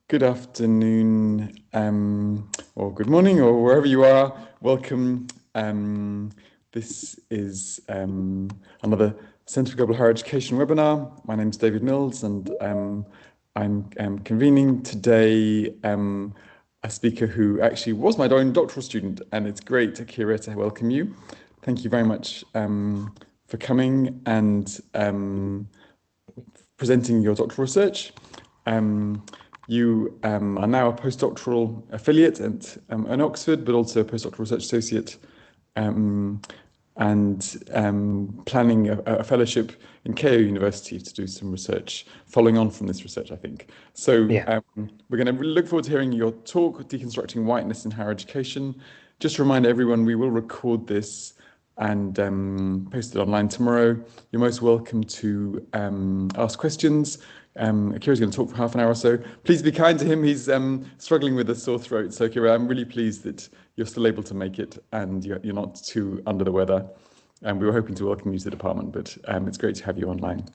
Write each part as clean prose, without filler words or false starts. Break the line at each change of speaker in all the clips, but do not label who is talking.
Good afternoon, or good morning, or wherever you are. Welcome. This is another Centre for Global Higher Education webinar. My name is David Mills, and I'm convening today a speaker who actually was my own doctoral student, and it's great, Akira, to welcome you. Thank you very much for coming and presenting your doctoral research. You are now a postdoctoral affiliate at Oxford, but also a postdoctoral research associate, and planning a fellowship in Keio University to do some research following on from this research, I think. So we're going to look forward to hearing your talk, Deconstructing Whiteness in Higher Education. Just to remind everyone, we will record this and post it online tomorrow. You're most welcome to ask questions. Akira's going to talk for half an hour or so. Please be kind to him. He's struggling with a sore throat. So Akira, I'm really pleased that you're still able to make it and you're not too under the weather. We were hoping to welcome you to the department, but it's great to have you online.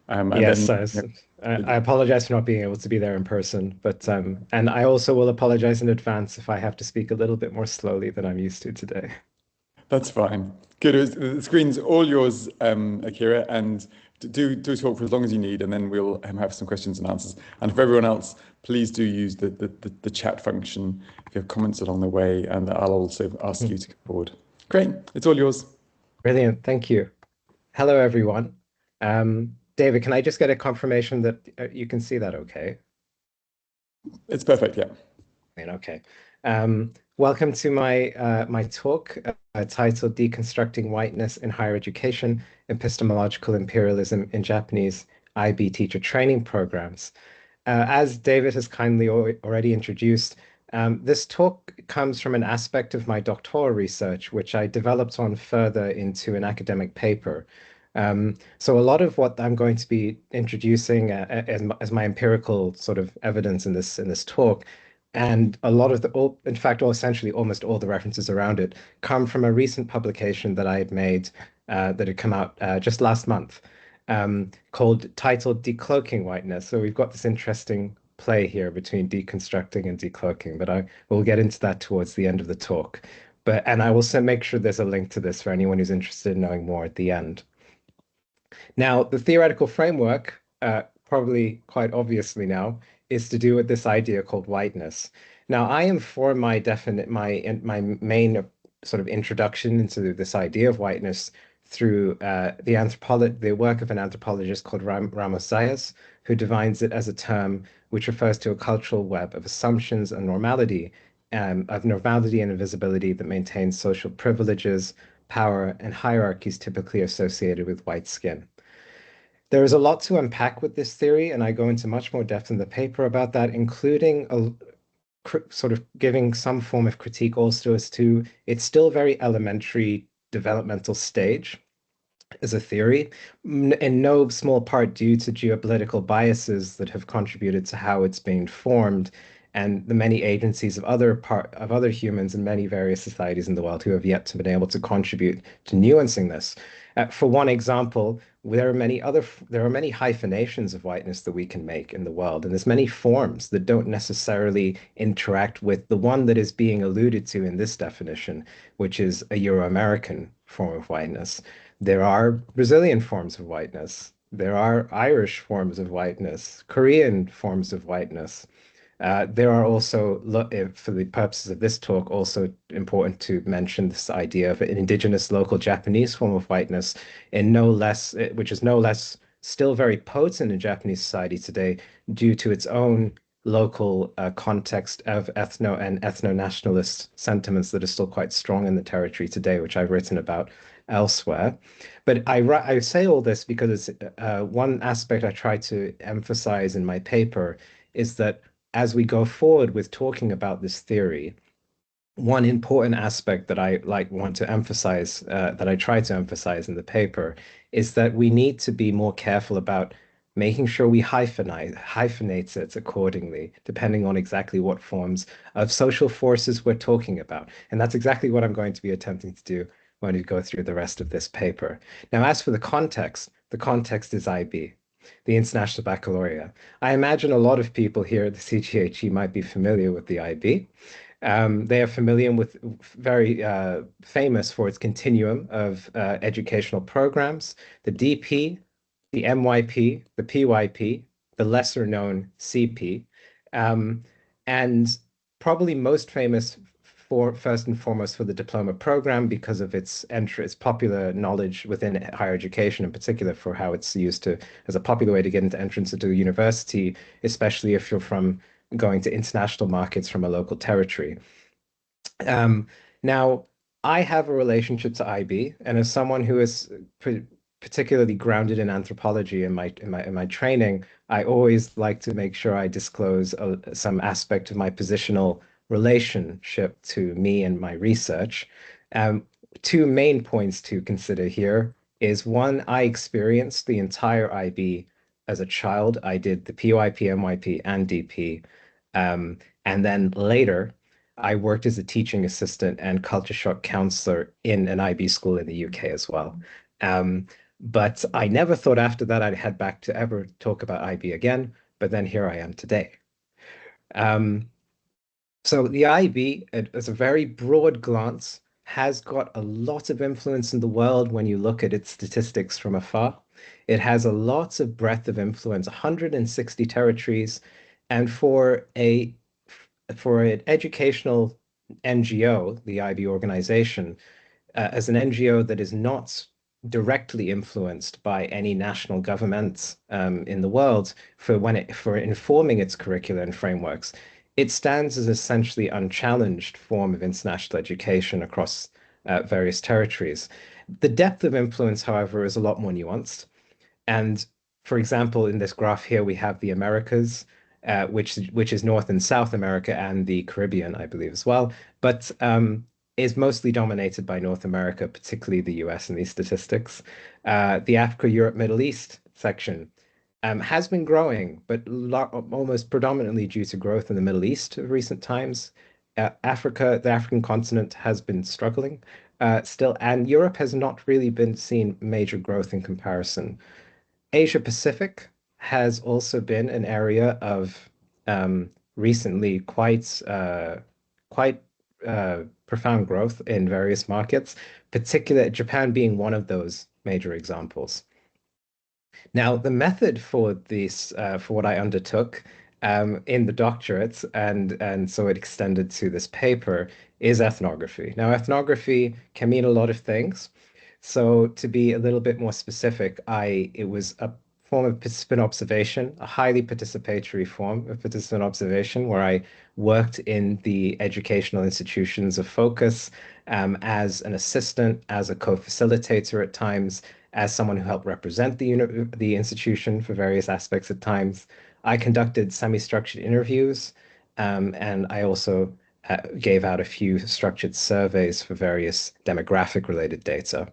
Yes, I apologize for not being able to be there in person, but and I also will apologize in advance if I have to speak a little bit more slowly than I'm used to today.
That's fine. Good. The screen's all yours, Akira, and do talk for as long as you need, and then we'll have some questions and answers. And for everyone else, please do use the chat function if you have comments along the way, and I'll also ask you to come forward. Great. It's all yours.
Brilliant. Thank you. Hello, everyone. David, can I just get a confirmation that you can see that okay?
It's perfect, yeah.
Okay. Welcome to my talk titled Deconstructing Whiteness in Higher Education, Epistemological Imperialism in Japanese IB Teacher Training Programs. As David has kindly already introduced, this talk comes from an aspect of my doctoral research, which I developed on further into an academic paper. So a lot of what I'm going to be introducing as my empirical sort of evidence in this talk, and a lot of in fact, essentially almost all the references around it come from a recent publication that I had made that had come out just last month, titled Decloaking Whiteness. So we've got this interesting play here between deconstructing and decloaking, but I will get into that towards the end of the talk. And I will make sure there's a link to this for anyone who's interested in knowing more at the end. Now, the theoretical framework, probably quite obviously now, is to do with this idea called whiteness. Now, I am for my main sort of introduction into this idea of whiteness through the work of an anthropologist called Ramos Zayas, who defines it as a term which refers to a cultural web of assumptions and normality, of normality and invisibility that maintains social privileges, power, and hierarchies typically associated with white skin. There is a lot to unpack with this theory, and I go into much more depth in the paper about that, including sort of giving some form of critique also as to it's still very elementary developmental stage as a theory, in no small part due to geopolitical biases that have contributed to how it's being formed and the many agencies of other humans in many various societies in the world who have yet to been able to contribute to nuancing this. For one example, there are many hyphenations of whiteness that we can make in the world, and there's many forms that don't necessarily interact with the one that is being alluded to in this definition, which is a Euro-American form of whiteness. There are Brazilian forms of whiteness. There are Irish forms of whiteness, Korean forms of whiteness. There are also, for the purposes of this talk, also important to mention this idea of an indigenous local Japanese form of whiteness, which is no less still very potent in Japanese society today due to its own local context of ethno-nationalist sentiments that are still quite strong in the territory today, which I've written about elsewhere. But I say all this because one aspect I try to emphasize in my paper is that as we go forward with talking about this theory, one important aspect that I want to emphasize, that I try to emphasize in the paper, is that we need to be more careful about making sure we hyphenate it accordingly, depending on exactly what forms of social forces we're talking about. And that's exactly what I'm going to be attempting to do when we go through the rest of this paper. Now, as for the context is IB. the International Baccalaureate. I imagine a lot of people here at the CGHE might be familiar with the IB. They are familiar with very famous for its continuum of educational programs, the DP, the MYP, the PYP, the lesser known CP, um, and probably most famous for first and foremost for the diploma program because of its popular knowledge within higher education, in particular for how it's used to as a popular way to get into entrance into a university, especially if you're from going to international markets from a local territory. Um, Now, I have a relationship to IB, and as someone who is particularly grounded in anthropology in my training, I always like to make sure I disclose some aspect of my positional relationship to me and my research. Um, Two main points to consider here is one, I experienced the entire IB as a child. I did the PYP, MYP, and DP. And then later, I worked as a teaching assistant and culture shock counselor in an IB school in the UK as well. But I never thought after that I'd head back to ever talk about IB again. But then here I am today. Um, so the IB, as a very broad glance, has got a lot of influence in the world when you look at its statistics from afar. It has a lot of breadth of influence, 160 territories, and for an educational NGO, the IB organization, as an NGO that is not directly influenced by any national government in the world for informing its curricula and frameworks, it stands as essentially unchallenged form of international education across various territories. The depth of influence, however, is a lot more nuanced. And for example, in this graph here, we have the Americas, which is North and South America and the Caribbean, I believe, as well, but is mostly dominated by North America, particularly the US in these statistics. The Africa, Europe, Middle East section has been growing, but almost predominantly due to growth in the Middle East of recent times. Africa, the African continent, has been struggling still, and Europe has not really been seeing major growth in comparison. Asia Pacific has also been an area of recently quite profound growth in various markets, particularly Japan being one of those major examples. Now, the method for this, for what I undertook in the doctorate, and so it extended to this paper, is ethnography. Now, ethnography can mean a lot of things. So to be a little bit more specific, it was a form of participant observation, a highly participatory form of participant observation, where I worked in the educational institutions of focus as an assistant, as a co-facilitator at times, as someone who helped represent the institution for various aspects at times. I conducted semi-structured interviews, and I also gave out a few structured surveys for various demographic-related data.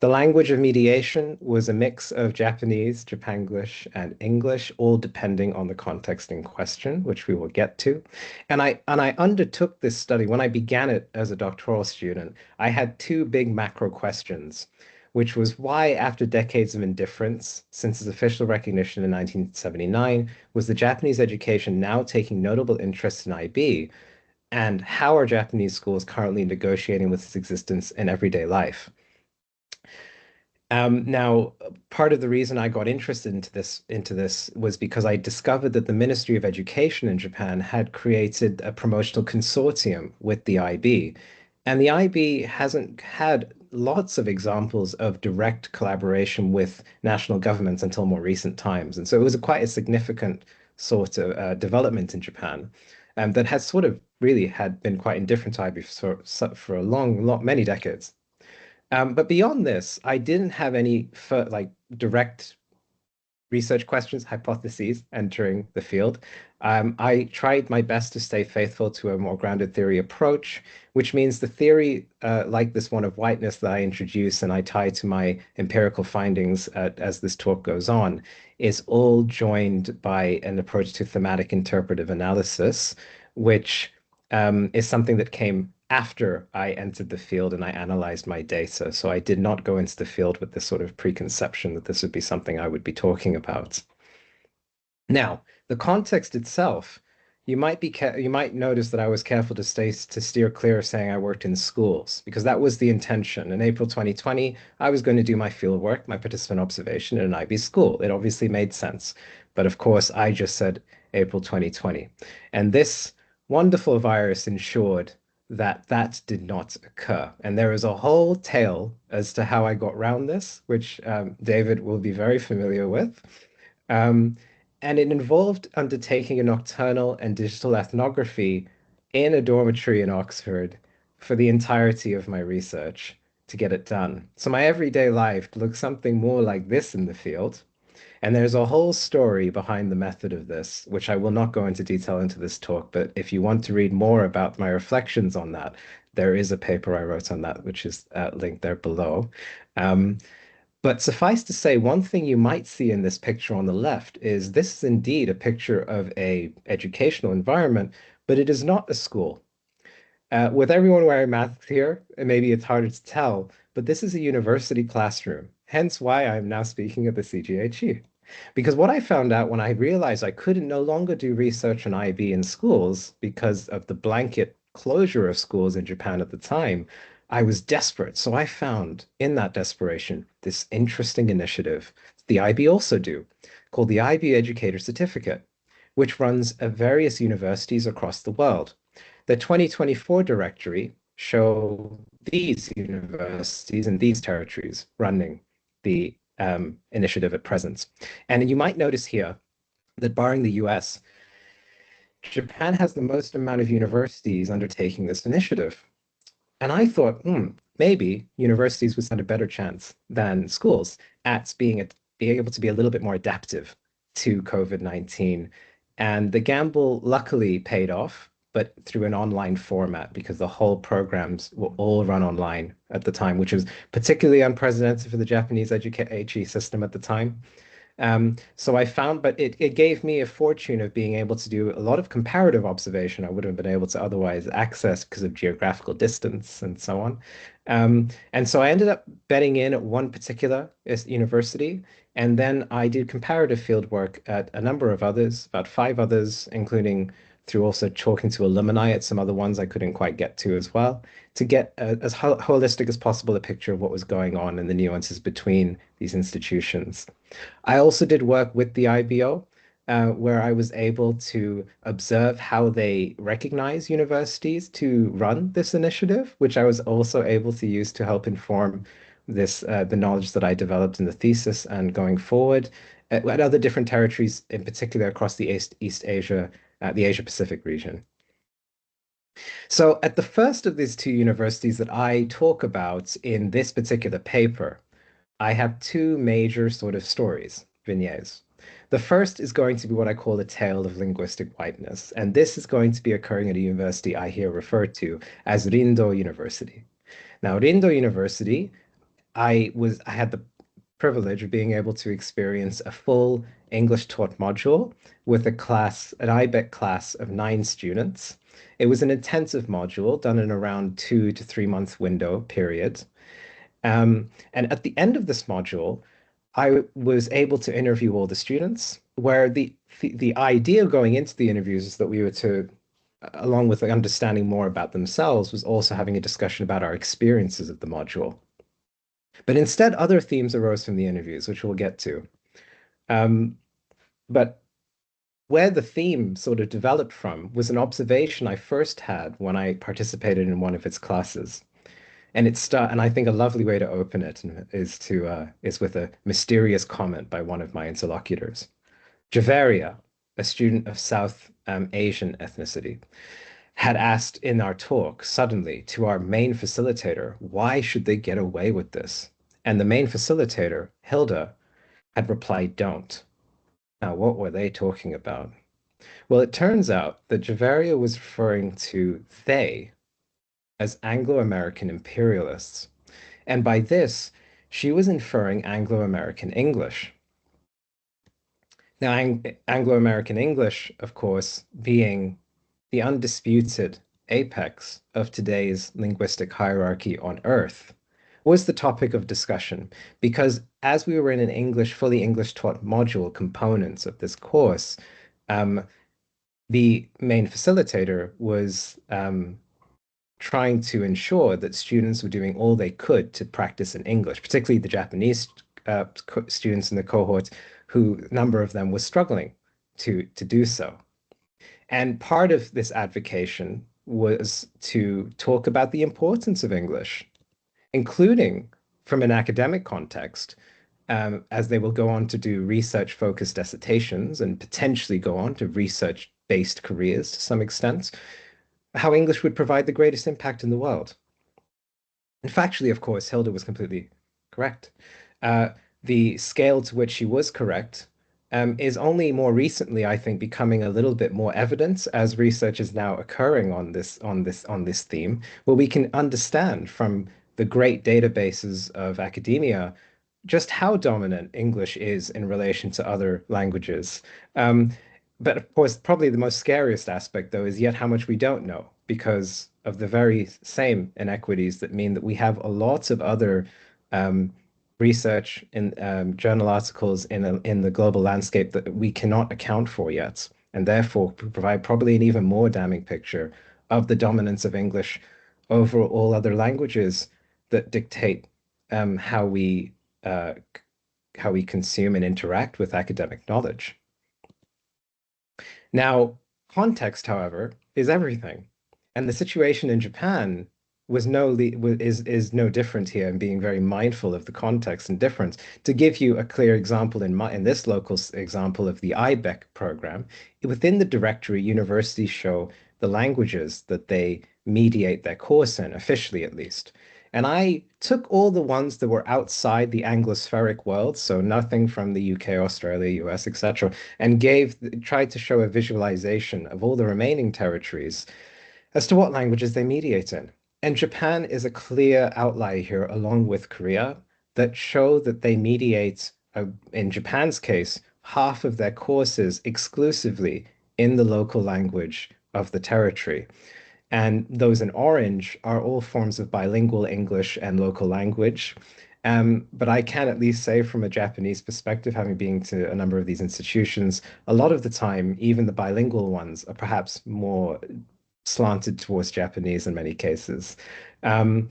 The language of mediation was a mix of Japanese, Japanglish, and English, all depending on the context in question, which we will get to. And I undertook this study when I began it as a doctoral student. I had two big macro questions, which was why, after decades of indifference, since its official recognition in 1979, was the Japanese education now taking notable interest in IB, and how are Japanese schools currently negotiating with its existence in everyday life? Now, part of the reason I got interested into this was because I discovered that the Ministry of Education in Japan had created a promotional consortium with the IB, and the IB hasn't had lots of examples of direct collaboration with national governments until more recent times, and so it was quite a significant sort of development in Japan, that has sort of really had been quite indifferent to IB for a many decades. But beyond this, I didn't have any like direct research questions, hypotheses entering the field. I tried my best to stay faithful to a more grounded theory approach, which means the theory, like this one of whiteness that I introduce and I tie to my empirical findings as this talk goes on, is all joined by an approach to thematic interpretive analysis, which is something that came after I entered the field and I analyzed my data. So I did not go into the field with this sort of preconception that this would be something I would be talking about. Now, the context itself, you might notice that I was careful to steer clear of saying I worked in schools because that was the intention. In April 2020, I was going to do my field work, my participant observation in an IB school. It obviously made sense. But of course, I just said April 2020. And this wonderful virus ensured that that did not occur. And there is a whole tale as to how I got around this, which David will be very familiar with. Um, and it involved undertaking a nocturnal and digital ethnography in a dormitory in Oxford for the entirety of my research to get it done. So my everyday life looks something more like this in the field. And there's a whole story behind the method of this, which I will not go into detail into this talk, but if you want to read more about my reflections on that, there is a paper I wrote on that, which is linked there below. Um, but suffice to say, one thing you might see in this picture on the left is this is indeed a picture of a educational environment, but it is not a school. With everyone wearing masks here, maybe it's harder to tell, but this is a university classroom, hence why I'm now speaking at the CGHU. Because what I found out when I realized I couldn't no longer do research on IB in schools because of the blanket closure of schools in Japan at the time, I was desperate. So I found in that desperation this interesting initiative the IB also do, called the IB Educator Certificate, which runs at various universities across the world. The 2024 directory show these universities and these territories running the initiative at present. And you might notice here that barring the US, Japan has the most amount of universities undertaking this initiative. And I thought, maybe universities would stand a better chance than schools at being able to be a little bit more adaptive to COVID-19. And the gamble luckily paid off, but through an online format because the whole programs were all run online at the time, which was particularly unprecedented for the Japanese HE system at the time. So I found, but it gave me a fortune of being able to do a lot of comparative observation I wouldn't have been able to otherwise access because of geographical distance and so on. And so I ended up betting in at one particular university, and then I did comparative field work at a number of others, about five others, including through also talking to alumni at some other ones I couldn't quite get to as well, to get as holistic as possible a picture of what was going on and the nuances between these institutions. I also did work with the IBO, where I was able to observe how they recognize universities to run this initiative, which I was also able to use to help inform the knowledge that I developed in the thesis and going forward at other different territories, in particular across the East Asia, the Asia Pacific region. So at the first of these two universities that I talk about in this particular paper, I have two major sort of stories, vignettes. The first is going to be what I call the tale of linguistic whiteness, and this is going to be occurring at a university I here refer to as Rindo University. Now, Rindo University, I had the privilege of being able to experience a full English taught module with an IBEC class of 9 students. It was an intensive module done in around 2 to 3 month window period. And at the end of this module, I was able to interview all the students, where the idea going into the interviews is that we were to, along with understanding more about themselves, was also having a discussion about our experiences of the module. But instead, other themes arose from the interviews, which we'll get to. Um, but where the theme sort of developed from was an observation I first had when I participated in one of its classes. And I think a lovely way to open it is with a mysterious comment by one of my interlocutors. Javaria, a student of South Asian ethnicity, had asked in our talk suddenly to our main facilitator, why should they get away with this? And the main facilitator, Hilda, had replied, don't. Now, what were they talking about? Well, it turns out that Javaria was referring to they as Anglo-American imperialists. And by this, she was inferring Anglo-American English. Now, Anglo-American English, of course, being the undisputed apex of today's linguistic hierarchy on Earth was the topic of discussion. Because as we were in an fully English taught module components of this course, um, the main facilitator was trying to ensure that students were doing all they could to practice in English, particularly the Japanese students in the cohort, who a number of them were struggling to do so. And part of this advocation was to talk about the importance of English, including from an academic context, as they will go on to do research-focused dissertations and potentially go on to research-based careers to some extent, how English would provide the greatest impact in the world. And factually, of course, Hilda was completely correct. Uh, the scale to which she was correct is only more recently, I think, becoming a little bit more evident as research is now occurring on this theme, where we can understand from the great databases of academia just how dominant English is in relation to other languages. Um, but of course, probably the most scariest aspect, though, is yet how much we don't know because of the very same inequities that mean that we have a lot of other um, research in journal articles in the global landscape that we cannot account for yet, and therefore provide probably an even more damning picture of the dominance of English over all other languages that dictate um, how we uh, how we consume and interact with academic knowledge. Now, context, however, is everything. And the situation in Japan is no different here in being very mindful of the context and difference. To give you a clear example in this local example of the IBEC program, within the directory, universities show the languages that they mediate their course in, officially at least. And I took all the ones that were outside the Anglospheric world, so nothing from the UK, Australia, US, etc., and tried to show a visualization of all the remaining territories as to what languages they mediate in. And Japan is a clear outlier here, along with Korea, that show that they mediate, in Japan's case, half of their courses exclusively in the local language of the territory. And those in orange are all forms of bilingual English and local language. But I can at least say from a Japanese perspective, having been to a number of these institutions, a lot of the time, even the bilingual ones are perhaps more slanted towards Japanese in many cases. Um,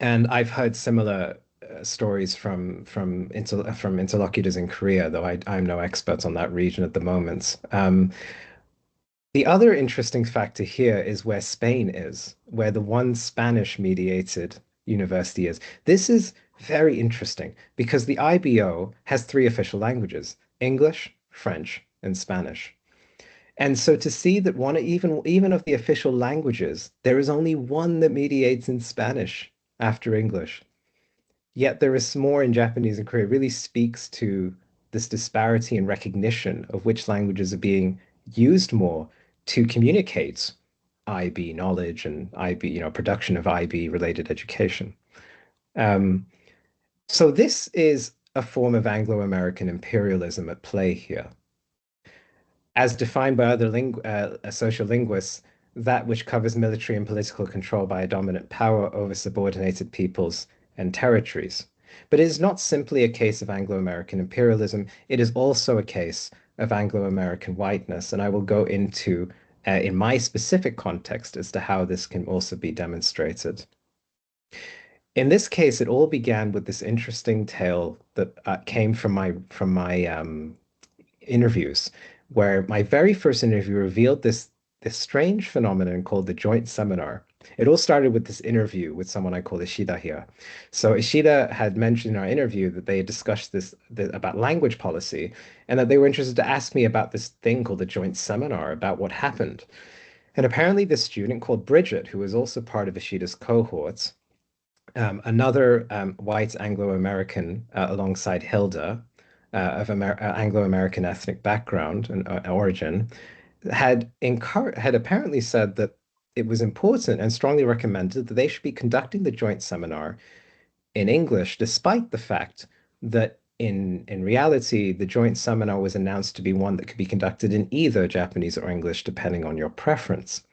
and I've heard similar stories from interlocutors in Korea, though I'm no expert on that region at the moment. The other interesting factor here is where Spain is, where the one Spanish mediated university is. This is very interesting because the IBO has three official languages, English, French, and Spanish. And so to see that even of the official languages, there is only one that mediates in Spanish after English. Yet there is more in Japanese and Korean really speaks to this disparity in recognition of which languages are being used more to communicate IB knowledge and IB, production of IB related education. Um, so this is a form of Anglo-American imperialism at play here. As defined by other social linguists, that which covers military and political control by a dominant power over subordinated peoples and territories. But it is not simply a case of Anglo-American imperialism, it is also a case of Anglo-American whiteness. And I will go into, in my specific context, as to how this can also be demonstrated. In this case, it all began with this interesting tale that came from my interviews, where my very first interview revealed this strange phenomenon called the joint seminar. It all started with this interview with someone I call Ishida here. So Ishida had mentioned in our interview that they had discussed about language policy and that they were interested to ask me about this thing called the joint seminar, about what happened. And apparently this student called Bridget, who was also part of Ishida's cohorts, another white Anglo-American alongside Hilda, of Anglo-American ethnic background and origin, had apparently said that it was important and strongly recommended that they should be conducting the joint seminar in English, despite the fact that in reality, the joint seminar was announced to be one that could be conducted in either Japanese or English, depending on your preference.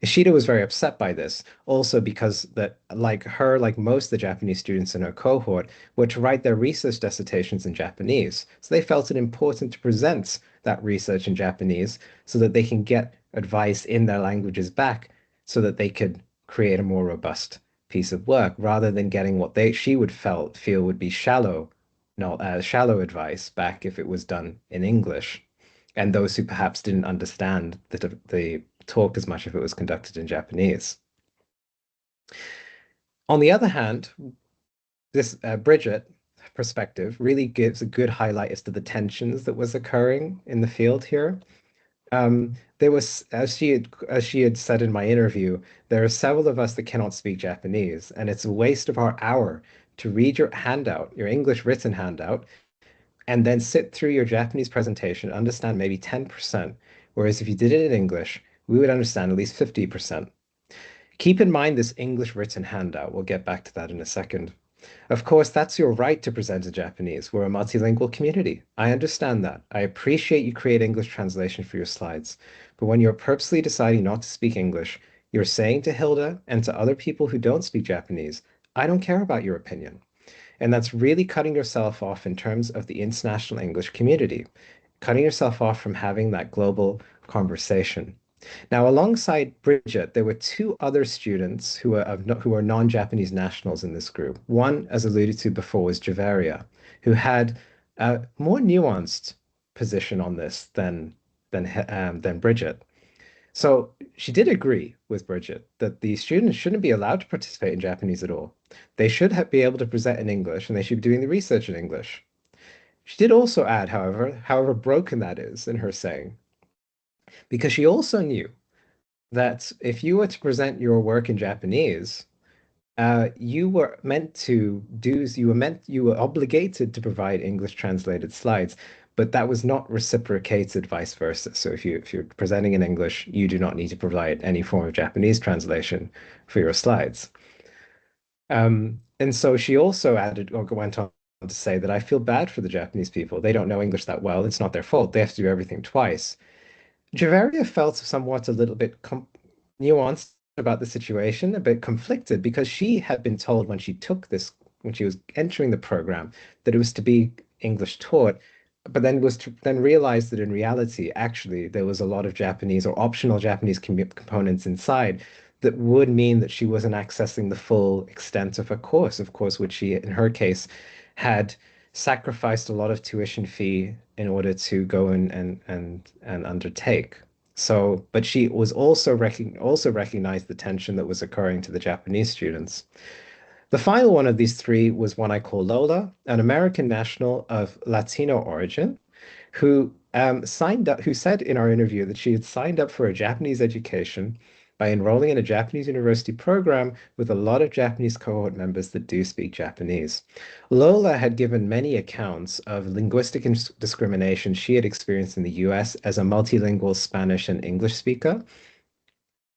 Ishida was very upset by this, also because that, like her, like most of the Japanese students in her cohort, were to write their research dissertations in Japanese. So they felt it important to present that research in Japanese so that they can get advice in their languages back so that they could create a more robust piece of work rather than getting what she would feel would be shallow, not shallow advice back if it was done in English. And those who perhaps didn't understand the talk as much if it was conducted in Japanese. On the other hand, this Bridget perspective really gives a good highlight as to the tensions that was occurring in the field here. There was, as she had said in my interview, there are several of us that cannot speak Japanese, and it's a waste of our hour to read your handout, your English written handout, and then sit through your Japanese presentation, understand maybe 10%, whereas if you did it in English, we would understand at least 50%. Keep in mind this English written handout. We'll get back to that in a second. Of course, that's your right to present in Japanese. We're a multilingual community. I understand that. I appreciate you create English translation for your slides. But when you're purposely deciding not to speak English, you're saying to Hilda and to other people who don't speak Japanese, I don't care about your opinion. And that's really cutting yourself off in terms of the international English community, cutting yourself off from having that global conversation. Now, alongside Bridget, there were two other students who were non-Japanese nationals in this group. One, as alluded to before, was Javaria, who had a more nuanced position on this than Bridget. So she did agree with Bridget that the students shouldn't be allowed to participate in Japanese at all. They should be able to present in English and they should be doing the research in English. She did also add, however broken that is in her saying, because she also knew that if you were to present your work in Japanese, you were obligated to provide English translated slides, but that was not reciprocated vice versa. So if you're presenting in English, you do not need to provide any form of Japanese translation for your slides. And so she also added or went on to say that I feel bad for the Japanese people. They don't know English that well. It's not their fault. They have to do everything twice. Javaria felt somewhat a little bit nuanced about the situation, a bit conflicted because she had been told when she was entering the program, that it was to be English taught, but then realized that in reality, actually, there was a lot of Japanese or optional Japanese components inside that would mean that she wasn't accessing the full extent of her course, of course, which she, in her case, had sacrificed a lot of tuition fee in order to go and undertake. So, but she was also recognized the tension that was occurring to the Japanese students. The final one of these three was one I call Lola, an American national of Latino origin, who said in our interview that she had signed up for a Japanese education by enrolling in a Japanese university program with a lot of Japanese cohort members that do speak Japanese. Lola had given many accounts of linguistic discrimination she had experienced in the US as a multilingual Spanish and English speaker,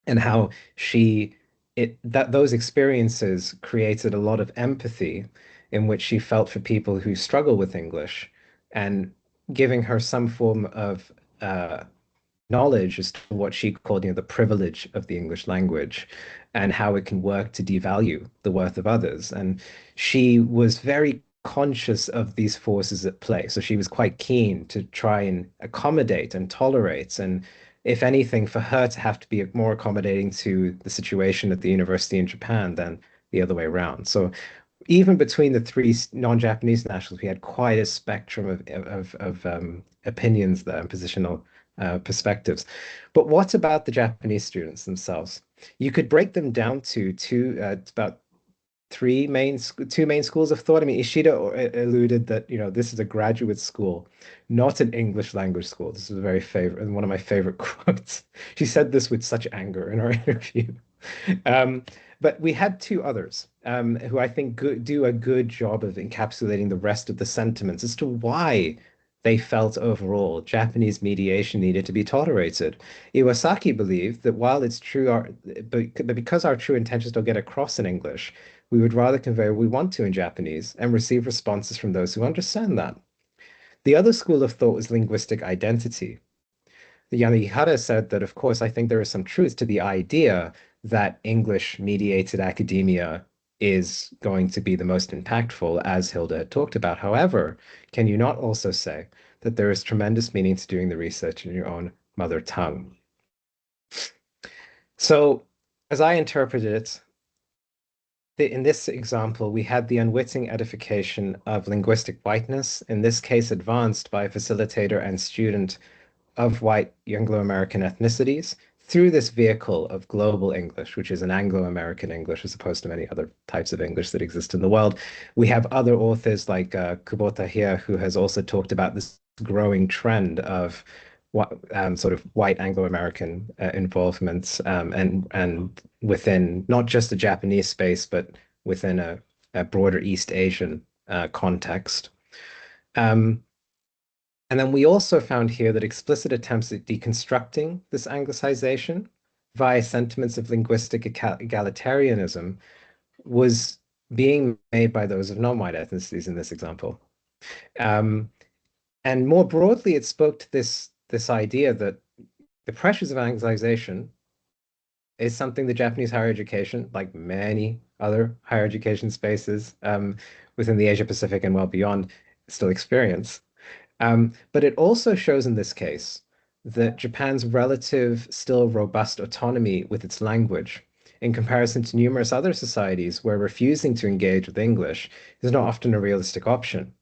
and how she it that those experiences created a lot of empathy in which she felt for people who struggle with English and giving her some form of knowledge as to what she called, the privilege of the English language and how it can work to devalue the worth of others. And she was very conscious of these forces at play. So she was quite keen to try and accommodate and tolerate. And if anything, for her to have to be more accommodating to the situation at the university in Japan than the other way around. So even between the three non-Japanese nationals, we had quite a spectrum of opinions there and positional perspectives. But what about the Japanese students themselves? You could break them down to about two main schools of thought. I mean, Ishida alluded that this is a graduate school, not an English language school. This is a very favorite and one of my favorite quotes. She said this with such anger in our interview. Um, but we had two others who I think do a good job of encapsulating the rest of the sentiments as to why they felt overall Japanese mediation needed to be tolerated. Iwasaki believed that while it's true, but because our true intentions don't get across in English, we would rather convey what we want to in Japanese and receive responses from those who understand that. The other school of thought was linguistic identity. Yanihara said that, of course, I think there is some truth to the idea that English-mediated academia is going to be the most impactful, as Hilda had talked about. However, can you not also say that there is tremendous meaning to doing the research in your own mother tongue? So, as I interpreted it, in this example, we had the unwitting edification of linguistic whiteness, in this case advanced by a facilitator and student of white Anglo-American ethnicities through this vehicle of global English, which is an Anglo-American English as opposed to many other types of English that exist in the world. We have other authors like Kubota here, who has also talked about this growing trend of what sort of white Anglo-American involvement and within not just the Japanese space, but within a broader East Asian context. Um, and then we also found here that explicit attempts at deconstructing this Anglicization via sentiments of linguistic egalitarianism was being made by those of non-white ethnicities in this example. Um, and more broadly, it spoke to this idea that the pressures of Anglicization is something the Japanese higher education, like many other higher education spaces within the Asia Pacific and well beyond, still experience. But it also shows in this case that Japan's relative, still robust autonomy with its language, in comparison to numerous other societies where refusing to engage with English is not often a realistic option.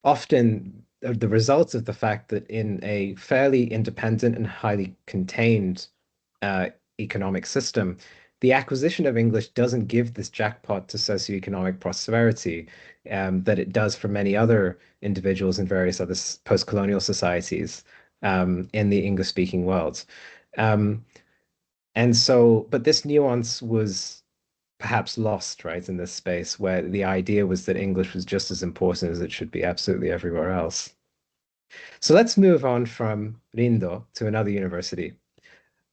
Often, the results of the fact that in a fairly independent and highly contained uh, economic system, the acquisition of English doesn't give this jackpot to socioeconomic prosperity that it does for many other individuals in various other post-colonial societies in the English-speaking world. Um, and so, but this nuance was perhaps lost, right, in this space where the idea was that English was just as important as it should be absolutely everywhere else. So let's move on from Rindo to another university.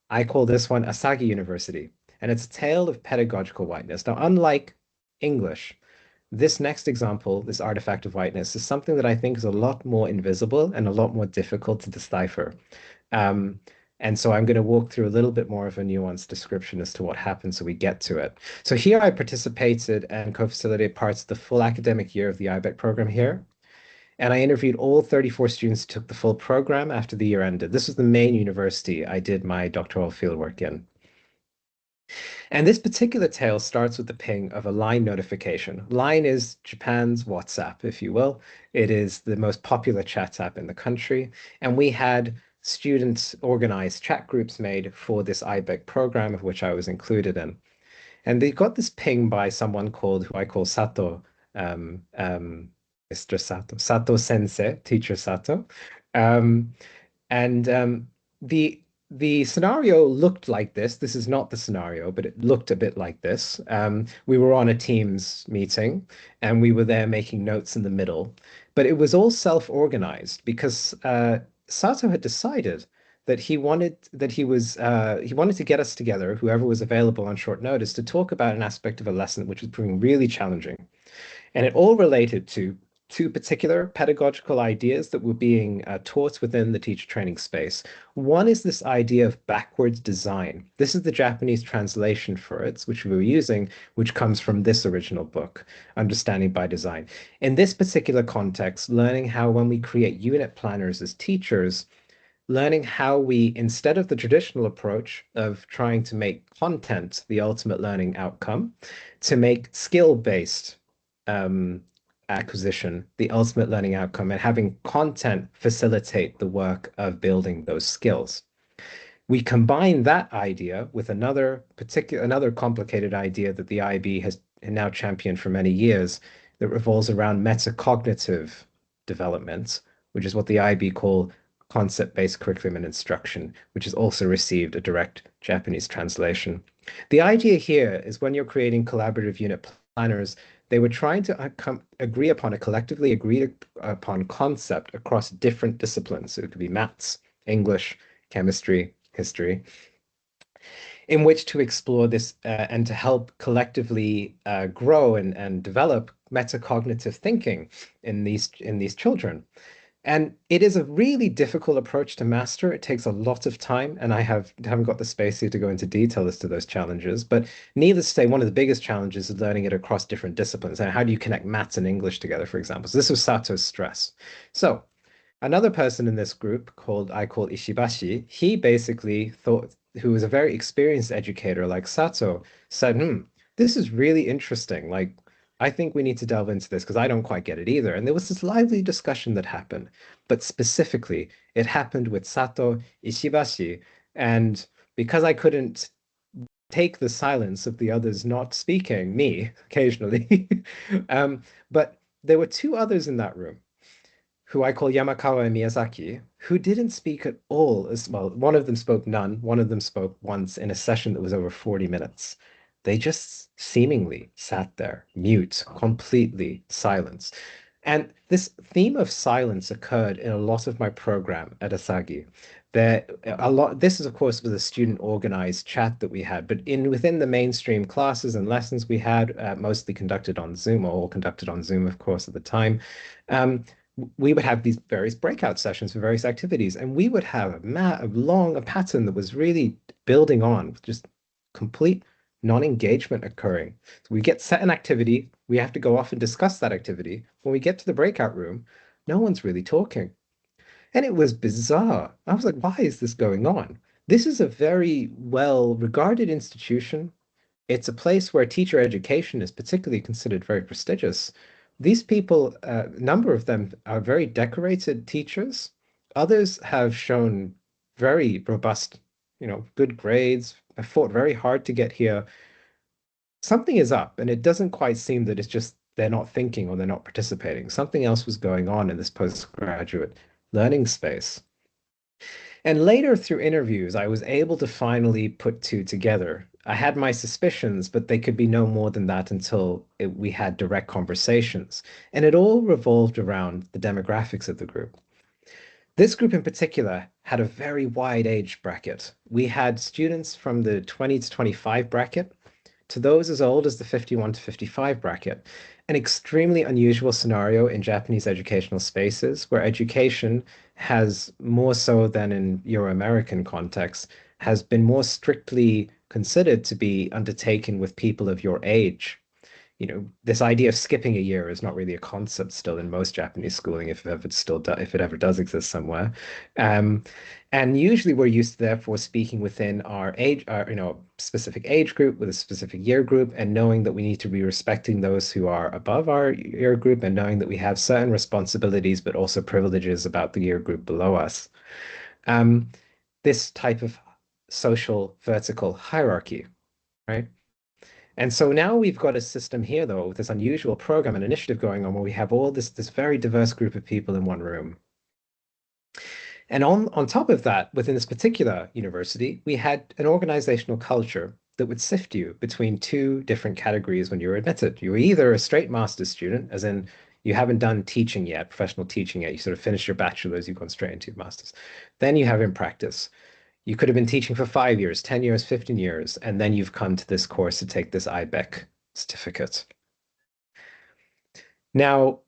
I call this one Asagi University, and it's a tale of pedagogical whiteness. Now, unlike English, this next example, this artifact of whiteness, is something that I think is a lot more invisible and a lot more difficult to decipher. Um, and so I'm going to walk through a little bit more of a nuanced description as to what happened so we get to it. So here I participated and co-facilitated parts of the full academic year of the IBEC program here. And I interviewed all 34 students who took the full program after the year ended. This was the main university I did my doctoral fieldwork in. And this particular tale starts with the ping of a Line notification. Line is Japan's WhatsApp, if you will. It is the most popular chat app in the country. And we had students organized chat groups made for this IBEC program, of which I was included in. And they got this ping by someone called, who I call Sato, um, um, Mr. Sato, Sato Sensei, Teacher Sato. Um, and the scenario looked like this. This is not the scenario, but it looked a bit like this. We were on a Teams meeting, and we were there making notes in the middle. But it was all self-organized because Sato had decided that he wanted to get us together, whoever was available on short notice, to talk about an aspect of a lesson which was proving really challenging. And it all related to two particular pedagogical ideas that were being taught within the teacher training space. One is this idea of backwards design. This is the Japanese translation for it, which we were using, which comes from this original book, Understanding by Design. In this particular context, learning how when we create unit planners as teachers, learning how we, instead of the traditional approach of trying to make content the ultimate learning outcome, to make skill-based um, acquisition the ultimate learning outcome and having content facilitate the work of building those skills. We combine that idea with another complicated idea that the IB has now championed for many years that revolves around metacognitive development, which is what the IB call concept-based curriculum and instruction, which has also received a direct Japanese translation. The idea here is when you're creating collaborative unit planners, they were trying to agree upon a collectively agreed upon concept across different disciplines. So it could be maths, English, chemistry, history, in which to explore this and to help collectively grow and develop metacognitive thinking in these children. And it is a really difficult approach to master. It takes a lot of time, and I haven't got the space here to go into detail as to those challenges. But needless to say, one of the biggest challenges is learning it across different disciplines. And how do you connect maths and English together, for example? So this was Sato's stress. So another person in this group called I call Ishibashi, he basically thought, who was a very experienced educator like Sato, said, this is really interesting. Like, I think we need to delve into this because I don't quite get it either. And there was this lively discussion that happened, but specifically, it happened with Sato, Ishibashi, and because I couldn't take the silence of the others not speaking, me occasionally, um, but there were two others in that room who I call Yamakawa and Miyazaki, who didn't speak at all as well. One of them spoke none, one of them spoke once in a session that was over 40 minutes. They just seemingly sat there, mute, completely silent. And this theme of silence occurred in a lot of my program at Asagi. This is, of course, was a student organized chat that we had, but within the mainstream classes and lessons we had, mostly conducted on Zoom, or all conducted on Zoom, of course, at the time, um, we would have these various breakout sessions for various activities, and we would have a pattern that was really building on with just complete non-engagement occurring. So we get set an activity, we have to go off and discuss that activity. When we get to the breakout room, no one's really talking. And it was bizarre. I was like, why is this going on? This is a very well regarded institution. It's a place where teacher education is particularly considered very prestigious. These people, a number of them are very decorated teachers. Others have shown very robust, good grades, have fought very hard to get here. Something is up, and it doesn't quite seem that it's just they're not thinking or they're not participating. Something else was going on in this postgraduate learning space. And later through interviews, I was able to finally put two together. I had my suspicions, but they could be no more than that until we had direct conversations. And it all revolved around the demographics of the group. This group in particular had a very wide age bracket. We had students from the 20 to 25 bracket to those as old as the 51 to 55 bracket, an extremely unusual scenario in Japanese educational spaces where education has more so than in Euro-American contexts, has been more strictly considered to be undertaken with people of your age. This idea of skipping a year is not really a concept still in most Japanese schooling, if it ever does exist somewhere. Um, and usually we're used to therefore speaking within our age, specific age group with a specific year group, and knowing that we need to be respecting those who are above our year group, and knowing that we have certain responsibilities but also privileges about the year group below us. Um, this type of social vertical hierarchy, right? And so now we've got a system here, though, with this unusual program and initiative going on where we have all this very diverse group of people in one room. And on top of that, within this particular university, we had an organizational culture that would sift you between two different categories when you were admitted. You were either a straight master's student, as in you haven't done teaching yet, professional teaching yet, you sort of finished your bachelor's, you've gone straight into your master's. Then you have in practice. You could have been teaching for 5 years, 10 years, 15 years, and then you've come to this course to take this IBEC certificate. Now,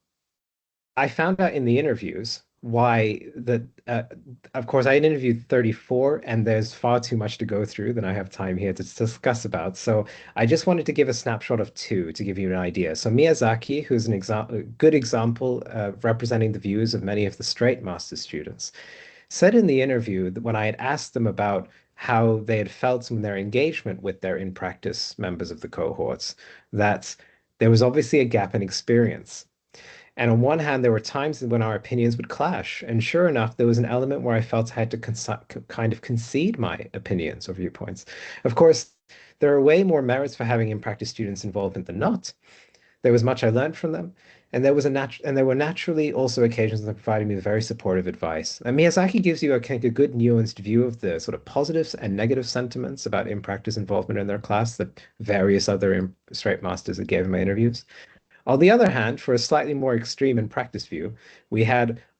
I found out in the interviews why that, of course, I had interviewed 34, and there's far too much to go through than I have time here to discuss about. So I just wanted to give a snapshot of two to give you an idea. So Miyazaki, who's a good example representing the views of many of the straight master students, said in the interview that when I had asked them about how they had felt in their engagement with their in practice members of the cohorts, that there was obviously a gap in experience. And on one hand, there were times when our opinions would clash. And sure enough, there was an element where I felt I had to kind of concede my opinions or viewpoints. Of course, there are way more merits for having in practice students' involvement than not. There was much I learned from them, and there were naturally also occasions that provided me with very supportive advice. And Miyazaki gives you a good nuanced view of the sort of positives and negative sentiments about in-practice involvement in their class that various other straight masters that gave in my interviews. On the other hand, for a slightly more extreme in practice view,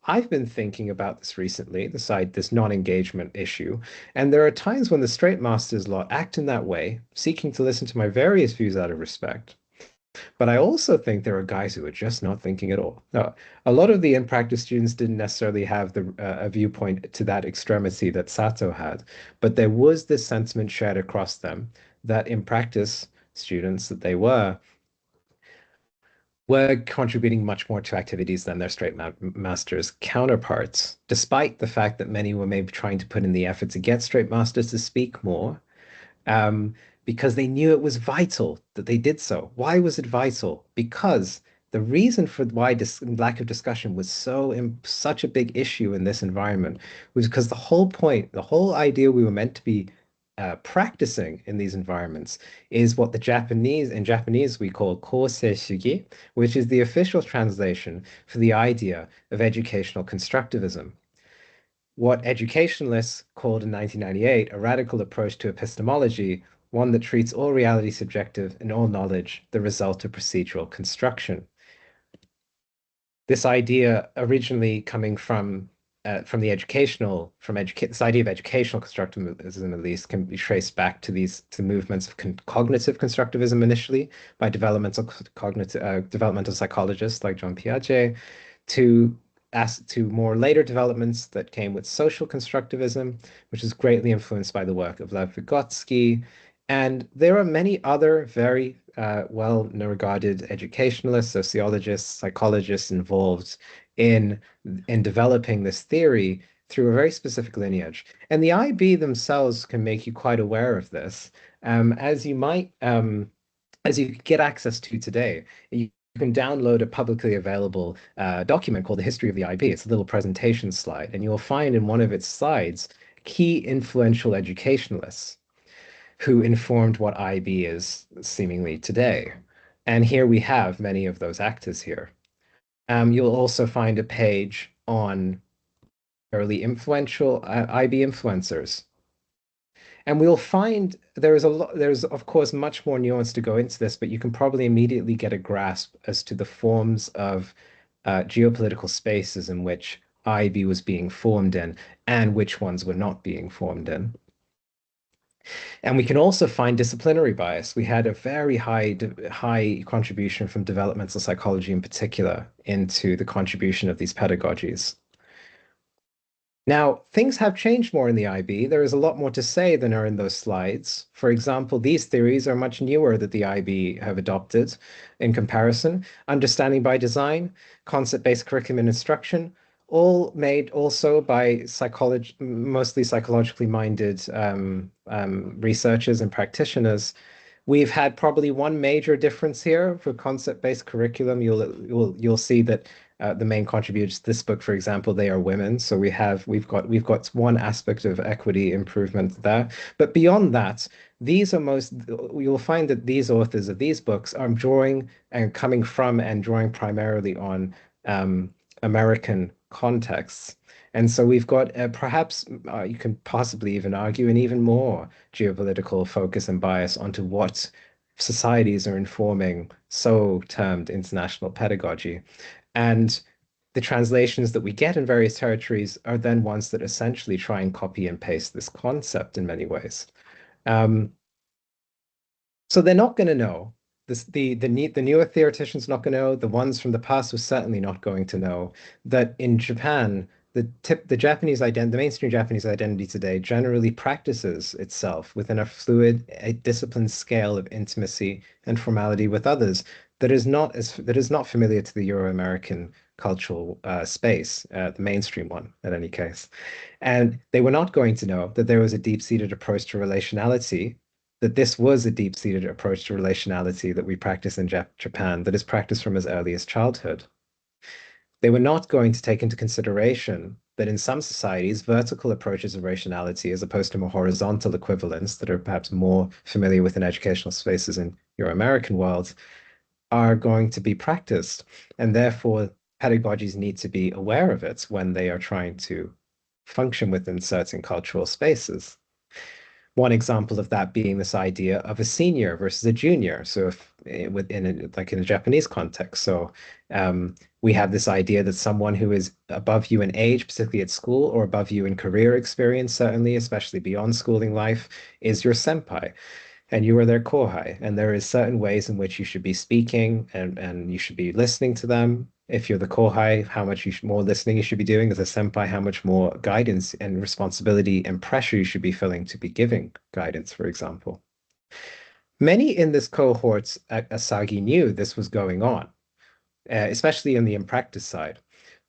I've been thinking about this recently, this non-engagement issue, and there are times when the straight masters lot act in that way, seeking to listen to my various views out of respect. But I also think there are guys who are just not thinking at all. No, a lot of the in-practice students didn't necessarily have a viewpoint to that extremity that Sato had, but there was this sentiment shared across them that in practice students that they were contributing much more to activities than their straight masters counterparts, despite the fact that many were maybe trying to put in the effort to get straight masters to speak more, um, because they knew it was vital that they did so. Why was it vital? Because the reason for why this lack of discussion was such a big issue in this environment was because the whole point, the whole idea we were meant to be practicing in these environments is what in Japanese we call kosei shugi, which is the official translation for the idea of educational constructivism, what educationalists called in 1998 a radical approach to epistemology, one that treats all reality subjective and all knowledge the result of procedural construction. This idea originally coming the this idea of educational constructivism at least can be traced back to to movements of cognitive constructivism initially by developmental psychologists like John Piaget, to to more later developments that came with social constructivism, which is greatly influenced by the work of Lev Vygotsky. And there are many other very well-regarded educationalists, sociologists, psychologists involved in developing this theory through a very specific lineage. And the IB themselves can make you quite aware of this, as you might as you get access to today. You can download a publicly available document called The History of the IB. It's a little presentation slide, and you'll find in one of its slides key influential educationalists who informed what IB is seemingly today. And here we have many of those actors here. You'll also find a page on early influential IB influencers. And we'll find there's of course much more nuance to go into this, but you can probably immediately get a grasp as to the forms of geopolitical spaces in which IB was being formed in and which ones were not being formed in. And we can also find disciplinary bias. We had a very high contribution from developmental psychology in particular into the contribution of these pedagogies. Now, things have changed more in the IB. There is a lot more to say than are in those slides. For example, these theories are much newer that the IB have adopted in comparison. Understanding by design, concept-based curriculum and instruction, all made also by mostly psychologically minded researchers and practitioners. We've had probably one major difference here for concept-based curriculum. You'll see that the main contributors to this book, for example, they are women. So we've got one aspect of equity improvement there. But beyond that, you'll find that these authors of these books are drawing and coming from and drawing primarily on American contexts. And so we've got perhaps you can possibly even argue an even more geopolitical focus and bias onto what societies are informing so-termed international pedagogy. And the translations that we get in various territories are then ones that essentially try and copy and paste this concept in many ways. So they're not going to know. The newer theoreticians not going to know. The ones from the past were certainly not going to know that in Japan, the mainstream Japanese identity today generally practices itself within a fluid, a disciplined scale of intimacy and formality with others that is not familiar to the Euro-American cultural space, the mainstream one, in any case. And they were not going to know that there was a deep-seated approach to relationality, that this was a deep-seated approach to relationality that we practice in Japan, that is practiced from as early as childhood. They were not going to take into consideration that in some societies, vertical approaches of rationality, as opposed to more horizontal equivalents that are perhaps more familiar within educational spaces in Euro-American worlds, are going to be practiced. And therefore, pedagogies need to be aware of it when they are trying to function within certain cultural spaces. One example of that being this idea of a senior versus a junior. So like in a Japanese context, so we have this idea that someone who is above you in age, particularly at school, or above you in career experience, certainly, especially beyond schooling life, is your senpai. and you are their kohai. And there is certain ways in which you should be speaking and you should be listening to them. If you're the kohai, how much more listening you should be doing. As a senpai, how much more guidance and responsibility and pressure you should be feeling to be giving guidance, for example. Many in this cohort at Asagi knew this was going on, especially in the in-practice side.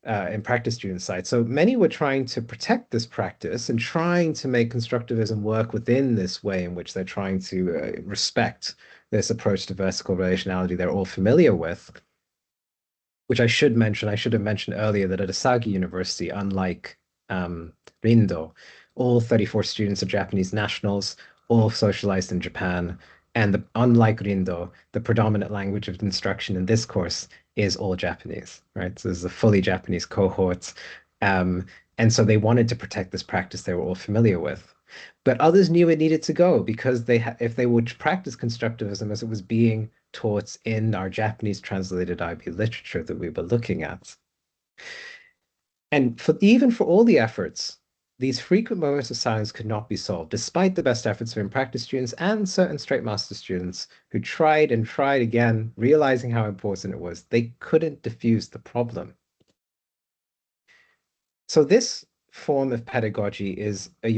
In practice student side. So many were trying to protect this practice and trying to make constructivism work within this way in which they're trying to respect this approach to vertical relationality they're all familiar with, which I should mention. I should have mentioned earlier that at Asagi University, unlike Rindo, all 34 students are Japanese nationals, all socialized in Japan. And unlike Rindo, the predominant language of instruction in this course is all Japanese, right? So this is a fully Japanese cohort. And so they wanted to protect this practice they were all familiar with. But others knew it needed to go because if they would practice constructivism as it was being taught in our Japanese translated IB literature that we were looking at. And even for all the efforts, these frequent moments of silence could not be solved, despite the best efforts of in-practice students and certain straight master students who tried and tried again, realizing how important it was. They couldn't diffuse the problem. So this form of pedagogy is a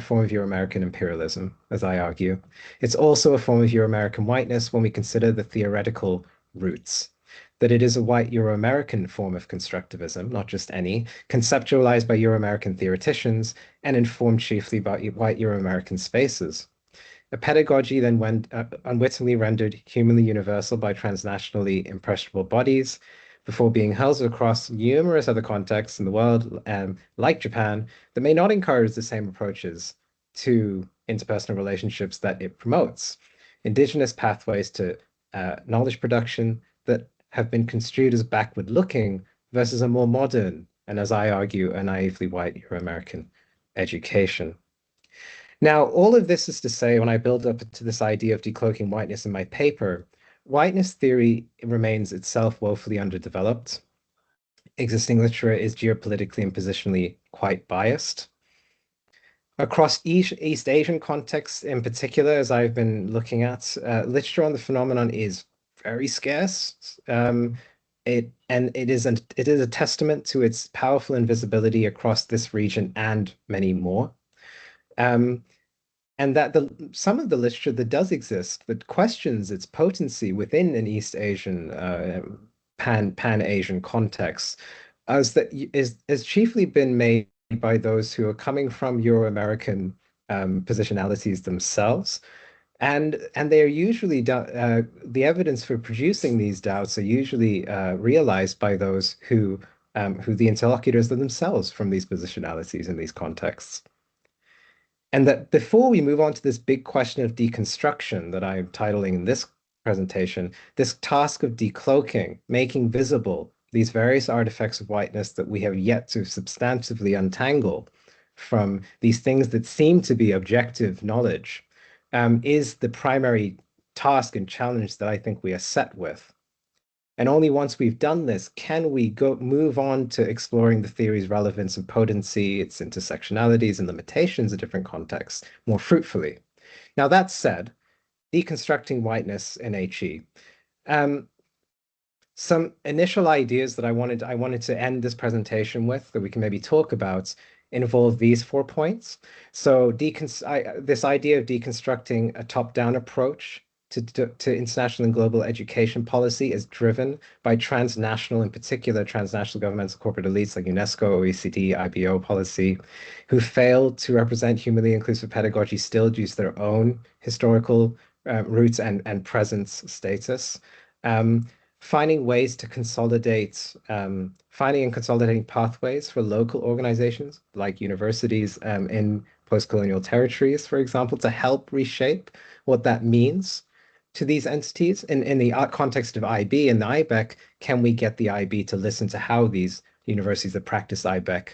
form of Euro-American imperialism, as I argue. It's also a form of Euro-American whiteness when we consider the theoretical roots. That it is a white Euro-American form of constructivism, not just any, conceptualized by Euro-American theoreticians and informed chiefly by white Euro-American spaces. A pedagogy then unwittingly rendered humanly universal by transnationally impressionable bodies before being held across numerous other contexts in the world, like Japan, that may not encourage the same approaches to interpersonal relationships that it promotes. Indigenous pathways to knowledge production that have been construed as backward-looking versus a more modern, and as I argue, a naively white Euro-American education. Now, all of this is to say, when I build up to this idea of decloaking whiteness in my paper, whiteness theory remains itself woefully underdeveloped. Existing literature is geopolitically and positionally quite biased. Across East Asian contexts in particular, as I've been looking at, literature on the phenomenon is very scarce. It is a testament to its powerful invisibility across this region and many more. And that some of the literature that does exist that questions its potency within an East Asian pan-Asian context has chiefly been made by those who are coming from Euro-American positionalities themselves. And they are usually the evidence for producing these doubts are usually realized by those who the interlocutors are themselves from these positionalities in these contexts. And that before we move on to this big question of deconstruction that I'm titling in this presentation, this task of decloaking, making visible these various artifacts of whiteness that we have yet to substantively untangle from these things that seem to be objective knowledge, is the primary task and challenge that I think we are set with. And only once we've done this can we move on to exploring the theory's relevance and potency, its intersectionalities and limitations in different contexts more fruitfully. Now, that said, deconstructing whiteness in HE. Some initial ideas that I wanted to end this presentation with that we can maybe talk about involve these 4 points. So this idea of deconstructing a top-down approach to international and global education policy is driven by transnational, in particular, transnational governmental corporate elites like UNESCO, OECD, IBO policy, who fail to represent humanly inclusive pedagogy still due to their own historical roots and presence status. Finding ways to finding and consolidating pathways for local organizations like universities in post-colonial territories, for example, to help reshape what that means to these entities. In the context of IB and the IBEC, can we get the IB to listen to how these universities that practice IBEC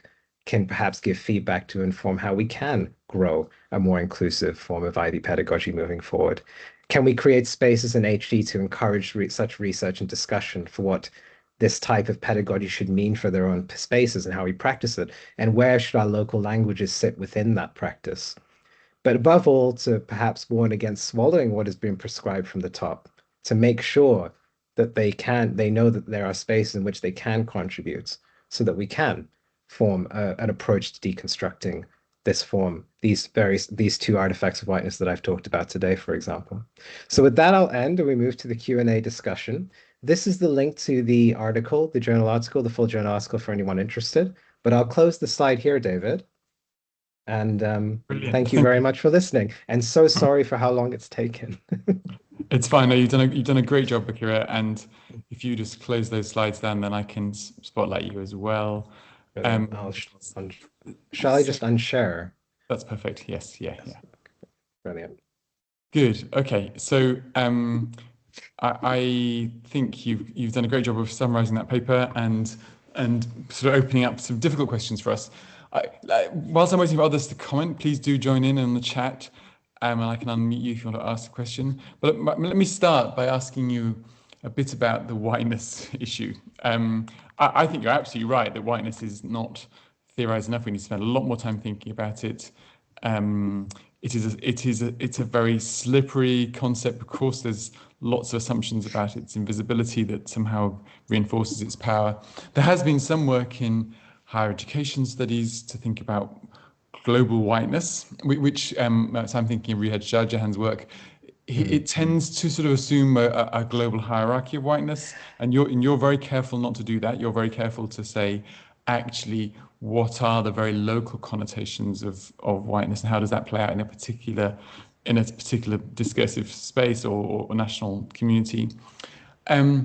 can perhaps give feedback to inform how we can grow a more inclusive form of IB pedagogy moving forward? Can we create spaces in HE to encourage such research and discussion for what this type of pedagogy should mean for their own spaces and how we practice it? And where should our local languages sit within that practice? but above all, to perhaps warn against swallowing what has been prescribed from the top, to make sure that they know that there are spaces in which they can contribute, so that we can form an approach to deconstructing these two artifacts of whiteness that I've talked about today, for example. So with that, I'll end and we move to the Q&A discussion. This is the link to the article, the journal article, the full journal article for anyone interested. But I'll close the slide here, David. And thank you very much for listening. And so sorry for how long it's taken.
It's fine. No, you've done a great job, Bakira. And if you just close those slides down, then I can spotlight you as well.
Shall I just unshare?
That's perfect. Yes. Yeah.
Brilliant.
Good. Okay. So I think you've done a great job of summarizing that paper and sort of opening up some difficult questions for us. Whilst I'm waiting for others to comment, please do join in the chat, and I can unmute you if you want to ask a question. But let me start by asking you a bit about the whiteness issue. I think you're absolutely right that whiteness is not theorized enough. We need to spend a lot more time thinking about it. It's a very slippery concept. Of course, there's lots of assumptions about its invisibility that somehow reinforces its power. There has been some work in higher education studies to think about global whiteness, which so I'm thinking of Rihad Shahjahan's work. It tends to sort of assume a global hierarchy of whiteness, and you're very careful not to do that. You're very careful to say, actually, what are the very local connotations of whiteness, and how does that play out in a particular discursive space or national community? But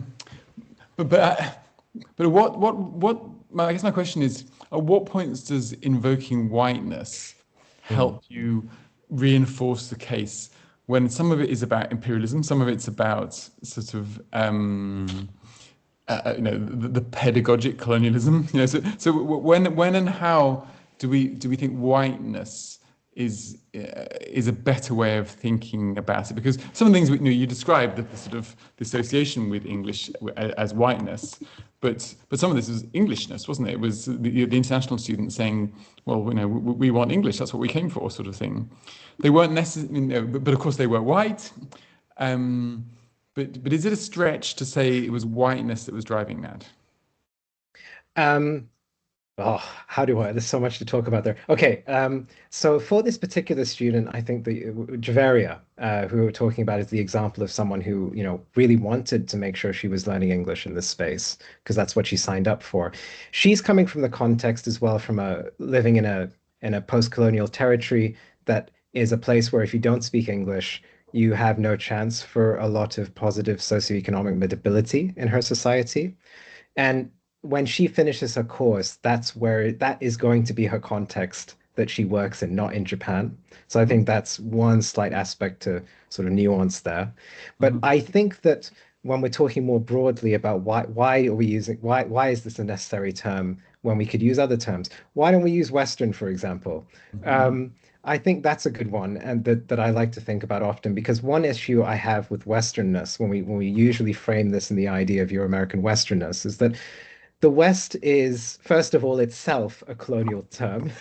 what I guess my question is, at what points does invoking whiteness help you reinforce the case when some of it is about imperialism, some of it's about sort of the pedagogic colonialism? So when and how do we think whiteness is a better way of thinking about it? Because some of the things you described, the sort of the association with English as whiteness, but some of this is Englishness, wasn't it? It was the international students saying, well, we want English, that's what we came for, sort of thing. They weren't necessarily, but of course they were white. But is it a stretch to say it was whiteness that was driving that?
There's so much to talk about there. Okay, so for this particular student, I think the Javeria, who we were talking about, is the example of someone who, really wanted to make sure she was learning English in this space, because that's what she signed up for. She's coming from the context as well, from living in a post-colonial territory that is a place where if you don't speak English, you have no chance for a lot of positive socioeconomic mobility in her society. And when she finishes her course, that is going to be her context that she works in, not in Japan. So I think that's one slight aspect to sort of nuance there. But I think that when we're talking more broadly about why is this a necessary term when we could use other terms? Why don't we use Western, for example? I think that's a good one, and that I like to think about often, because one issue I have with Westernness, when we usually frame this in the idea of Euro-American Westernness, is that the West is, first of all, itself a colonial term,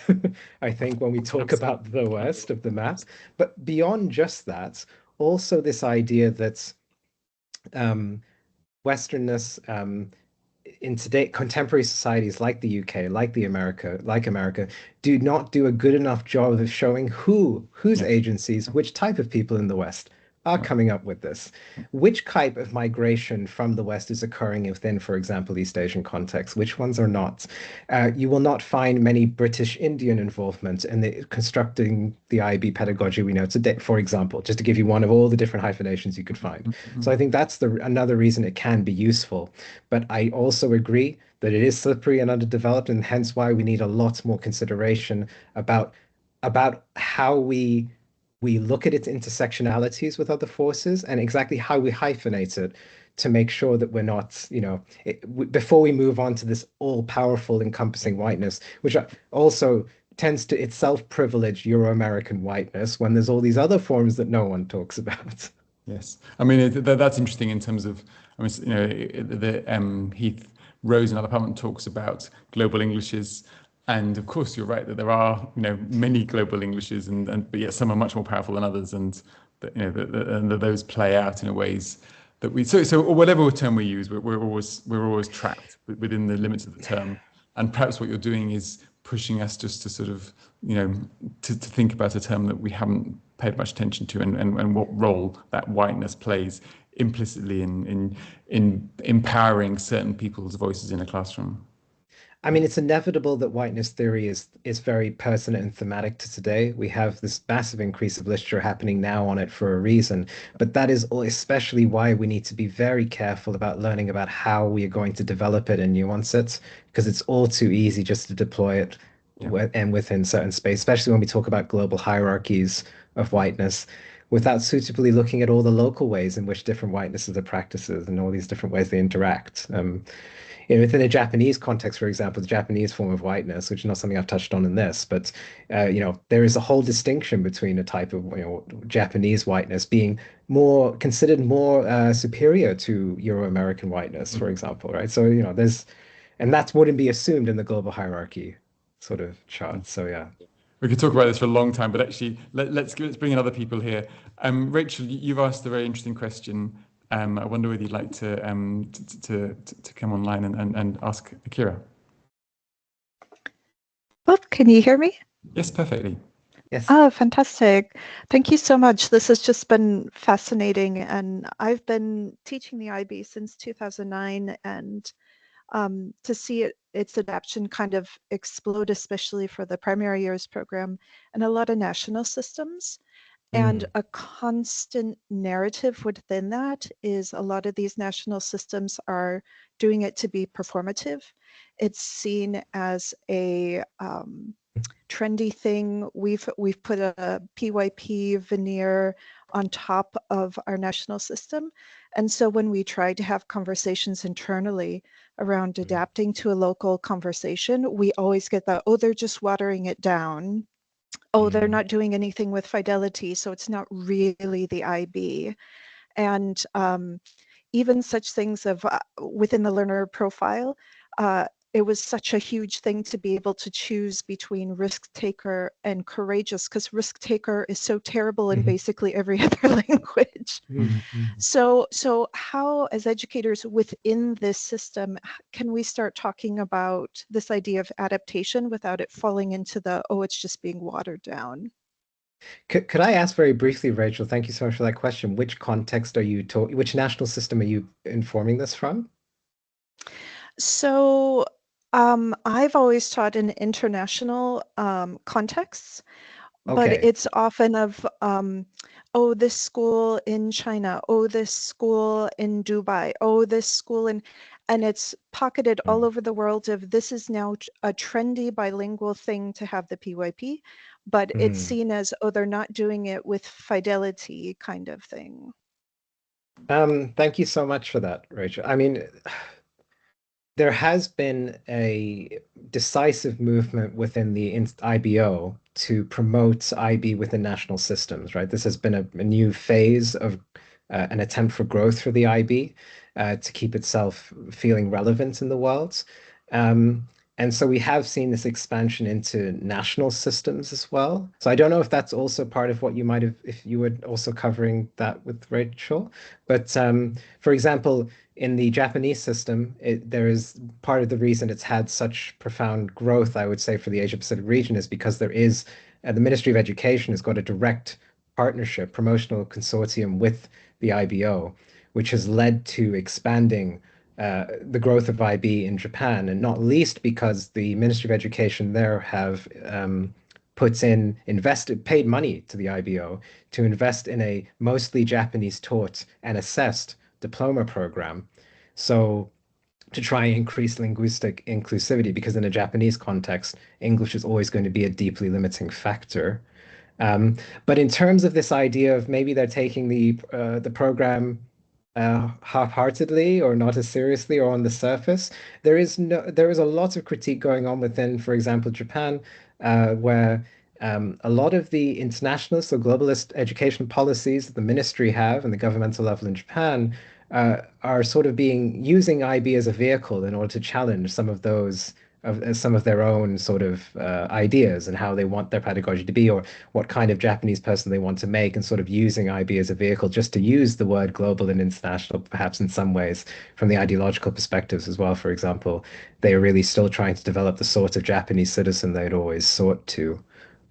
I think, when we talk about the West of the map. But beyond just that, also this idea that Westernness in today contemporary societies like the UK, like America, do not do a good enough job of showing whose agencies, which type of people in the West are coming up with this. Which type of migration from the West is occurring within, for example, East Asian contexts? Which ones are not? You will not find many British Indian involvement in constructing the IB pedagogy we know today, for example, just to give you one of all the different hyphenations you could find. So I think that's another reason it can be useful. But I also agree that it is slippery and underdeveloped, and hence why we need a lot more consideration about how we look at its intersectionalities with other forces and exactly how we hyphenate it to make sure that we're not, before we move on to this all-powerful encompassing whiteness, which also tends to itself privilege Euro-American whiteness when there's all these other forms that no one talks about.
Yes, I mean that's interesting in terms of, Heath Rose in our department talks about global Englishes And of course, you're right that there are, many global Englishes, but yet some are much more powerful than others, and and that those play out in a ways that or whatever term we use, we're always trapped within the limits of the term. And perhaps what you're doing is pushing us just to sort of, to think about a term that we haven't paid much attention to, and what role that whiteness plays implicitly in empowering certain people's voices in a classroom.
I mean, it's inevitable that whiteness theory is very pertinent and thematic to today. We have this massive increase of literature happening now on it for a reason, but that is especially why we need to be very careful about learning about how we are going to develop it and nuance it, because it's all too easy just to deploy it
Yeah.
and within certain space, especially when we talk about global hierarchies of whiteness, without suitably looking at all the local ways in which different whitenesses are practiced and all these different ways they interact. Within a Japanese context, for example, the Japanese form of whiteness, which is not something I've touched on in this, but there is a whole distinction between a type of Japanese whiteness being considered more superior to Euro-American whiteness, for example, right? So and that wouldn't be assumed in the global hierarchy sort of chart. So yeah.
We could talk about this for a long time, but actually, let's bring in other people here. Rachel, you've asked a very interesting question. I wonder whether you'd like to come online and ask Akira.
Oh, can you hear me?
Yes, perfectly.
Yes.
Oh, fantastic. Thank you so much. This has just been fascinating. And I've been teaching the IB since 2009, and to see its adoption kind of explode, especially for the primary years program and a lot of national systems. And a constant narrative within that is a lot of these national systems are doing it to be performative. It's seen as a trendy thing. We've put a PYP veneer on top of our national system. And so when we try to have conversations internally around adapting to a local conversation, we always get that, oh, they're just watering it down. Oh, they're not doing anything with fidelity, so it's not really the IB. And even such things of within the learner profile, it was such a huge thing to be able to choose between risk taker and courageous, because risk taker is so terrible in basically every other language. So how, as educators within this system, can we start talking about this idea of adaptation without it falling into the, oh, it's just being watered down?
Could I ask very briefly, Rachel, thank you so much for that question. Which context are you which national system are you informing this from?
So I've always taught in international contexts, but
Okay.
it's often of, oh, this school in China, oh, this school in Dubai, oh, this school in, and it's pocketed all over the world of this is now a trendy bilingual thing to have the PYP, but it's seen as, oh, they're not doing it with fidelity kind of thing.
Thank you so much for that, Rachel. I mean, there has been a decisive movement within the IBO to promote IB within national systems, right? This has been a new phase of an attempt for growth for the IB to keep itself feeling relevant in the world. And so we have seen this expansion into national systems as well. So I don't know if that's also part of what you might have, if you were also covering that with Rachel. But for example, in the Japanese system, there is part of the reason it's had such profound growth, I would say, for the Asia Pacific region is because there is the Ministry of Education has got a direct partnership, promotional consortium with the IBO, which has led to expanding the growth of IB in Japan, and not least because the Ministry of Education there have paid money to the IBO to invest in a mostly Japanese taught and assessed diploma program. So to try and increase linguistic inclusivity, because in a Japanese context, English is always going to be a deeply limiting factor. But in terms of this idea of maybe they're taking the program half-heartedly or not as seriously or on the surface, there is a lot of critique going on within, for example, Japan, where a lot of the internationalist or globalist education policies that the ministry have and the governmental level in Japan are sort of using IB as a vehicle in order to challenge some of those of some of their own sort of ideas and how they want their pedagogy to be, or what kind of Japanese person they want to make, and sort of using IB as a vehicle just to use the word global and international, perhaps in some ways, from the ideological perspectives as well. For example, they are really still trying to develop the sort of Japanese citizen they'd always sought to.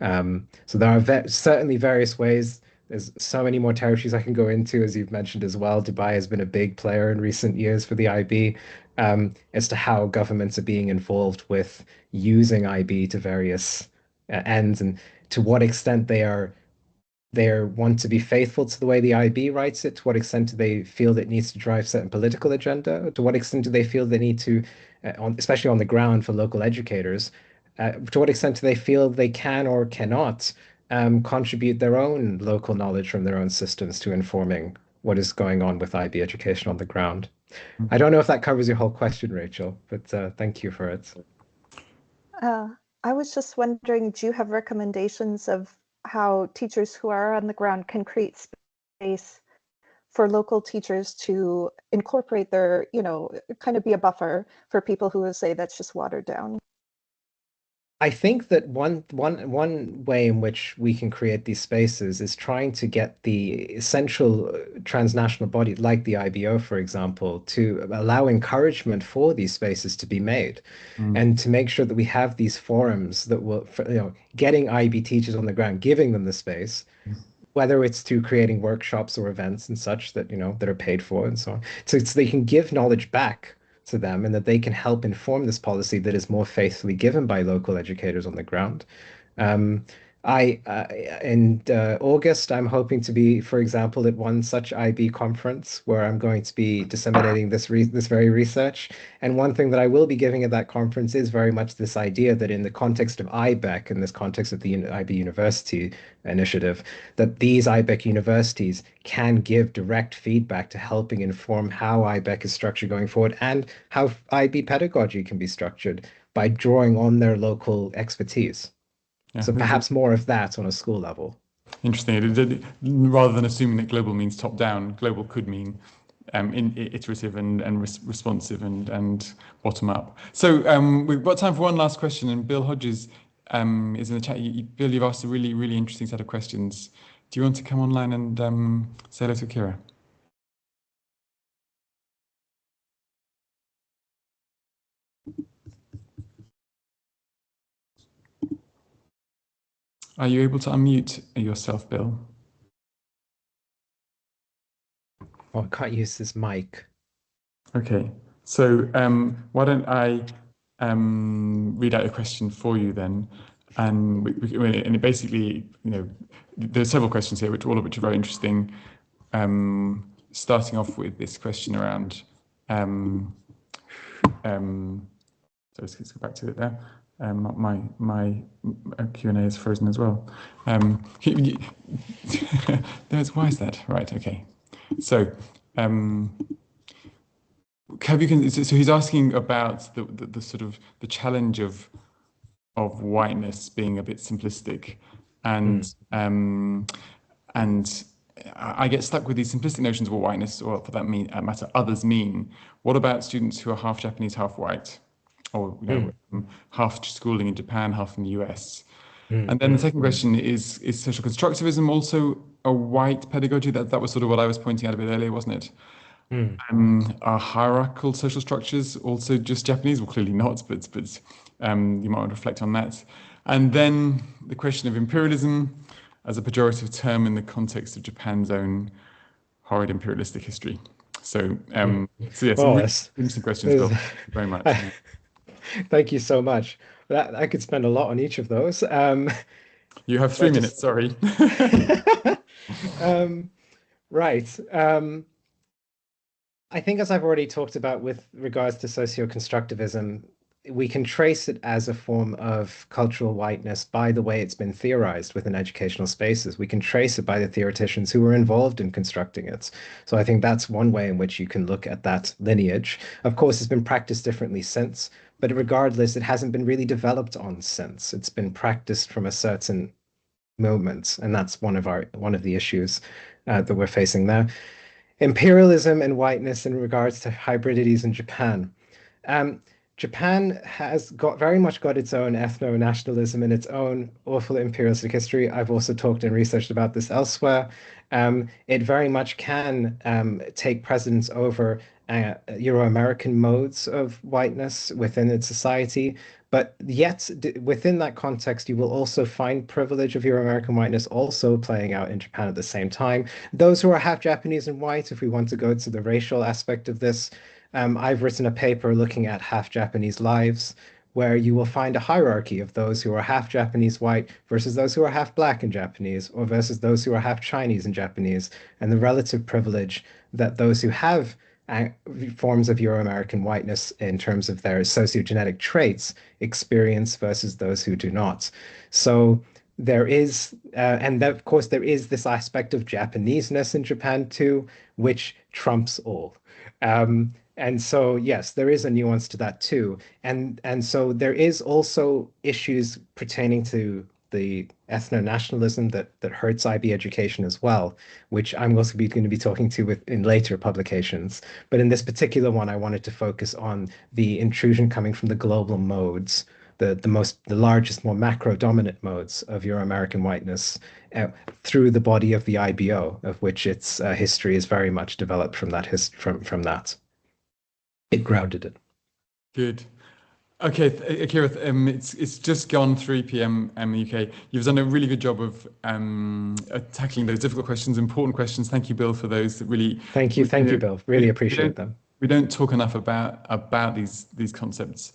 So there are certainly various ways. There's so many more territories I can go into, as you've mentioned as well. Dubai has been a big player in recent years for the IB, as to how governments are being involved with using IB to various ends, and to what extent they want to be faithful to the way the IB writes it. To what extent do they feel that it needs to drive certain political agenda? To what extent do they feel they need to, especially on the ground for local educators, to what extent do they feel they can or cannot contribute their own local knowledge from their own systems to informing what is going on with IB education on the ground? I don't know if that covers your whole question, Rachel, but thank you for it.
I was just wondering, do you have recommendations of how teachers who are on the ground can create space for local teachers to incorporate their, kind of be a buffer for people who will say that's just watered down?
I think that one way in which we can create these spaces is trying to get the essential transnational body, like the IBO, for example, to allow encouragement for these spaces to be made, and to make sure that we have these forums that will, getting IB teachers on the ground, giving them the space, whether it's to creating workshops or events and such that, that are paid for and so on, so they can give knowledge back to them, and that they can help inform this policy that is more faithfully given by local educators on the ground. Um, in August, I'm hoping to be, for example, at one such IB conference where I'm going to be disseminating this very research. And one thing that I will be giving at that conference is very much this idea that in the context of IBEC, in this context of the IB University initiative, that these IBEC universities can give direct feedback to helping inform how IBEC is structured going forward, and how IB pedagogy can be structured by drawing on their local expertise.
Yeah,
so perhaps more of that on a school level.
Interesting. Rather than assuming that global means top down, global could mean iterative and responsive and bottom up. So we've got time for one last question, and Bill Hodges is in the chat. Bill, you've asked a really, really interesting set of questions. Do you want to come online and say hello to Kira? Are you able to unmute yourself, Bill?
Oh, I can't use this mic.
Okay, so why don't I read out a question for you then, and and it basically, there's several questions here, all of which are very interesting. Starting off with this question around, so let's go back to it there. My Q&A is frozen as well. Why is that? Right, okay. So, so he's asking about the sort of the challenge of whiteness being a bit simplistic, and I get stuck with these simplistic notions of what whiteness, or for that matter, others mean. What about students who are half Japanese, half white, or half schooling in Japan, half in the US? And then the second question is social constructivism also a white pedagogy? That was sort of what I was pointing out a bit earlier, wasn't it? Are hierarchical social structures also just Japanese? Well, clearly not, but you might want to reflect on that. And then the question of imperialism as a pejorative term in the context of Japan's own horrid imperialistic history. So, some really interesting questions, Bill. Thank you very much.
Thank you so much. I could spend a lot on each of those.
You have 3 minutes, sorry.
Right. I think, as I've already talked about with regards to socio-constructivism, we can trace it as a form of cultural whiteness by the way it's been theorized within educational spaces. We can trace it by the theoreticians who were involved in constructing it. So I think that's one way in which you can look at that lineage. Of course, it's been practiced differently since, but regardless, it hasn't been really developed on since. It's been practiced from a certain moment, and that's one of the issues that we're facing there. Imperialism and whiteness in regards to hybridities in Japan. Japan has very much got its own ethno-nationalism and its own awful imperialistic history. I've also talked and researched about this elsewhere. It very much can take precedence over Euro-American modes of whiteness within its society. But yet, within that context, you will also find privilege of Euro-American whiteness also playing out in Japan at the same time. Those who are half Japanese and white, if we want to go to the racial aspect of this, I've written a paper looking at half Japanese lives, where you will find a hierarchy of those who are half Japanese white versus those who are half black and Japanese, or versus those who are half Chinese and Japanese, and the relative privilege that those who have forms of Euro-American whiteness in terms of their sociogenetic traits experience versus those who do not. So there is, and of course, there is this aspect of Japaneseness in Japan too, which trumps all. And so, yes, there is a nuance to that too. And so there is also issues pertaining to the ethno-nationalism that hurts IB education as well, which I'm also going to be talking to in later publications. But in this particular one, I wanted to focus on the intrusion coming from the global modes, the largest, more macro-dominant modes of Euro-American whiteness through the body of the IBO, of which its history is very much developed from that from that. It grounded it.
Good. Okay, Akira, it's just gone 3 p.m. in the UK. You've done a really good job of tackling those difficult questions, important questions. Thank you, Bill, for those. Really.
Thank you, Bill. Really appreciate them.
We don't talk enough about these concepts,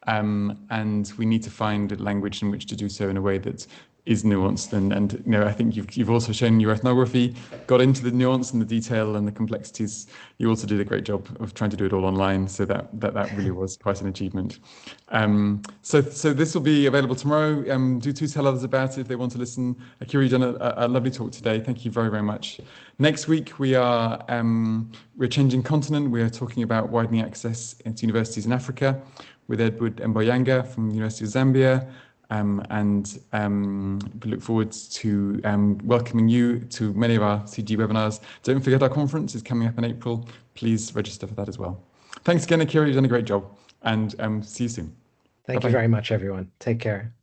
and we need to find language in which to do so in a way that is nuanced. And you know, I think you've also shown your ethnography got into the nuance and the detail and the complexities. You also did a great job of trying to do it all online, so that really was quite an achievement. So this will be available tomorrow. Do tell others about it if they want to listen. Akira, you've done a lovely talk today. Thank you very, very much. Next week we're changing continent. We are talking about widening access into universities in Africa with Edward Mboyanga from the University of Zambia. And we look forward to welcoming you to many of our CG webinars. Don't forget our conference is coming up in April. Please register for that as well. Thanks again, Akira. You've done a great job, and see you soon.
Thank you very much, everyone. Take care.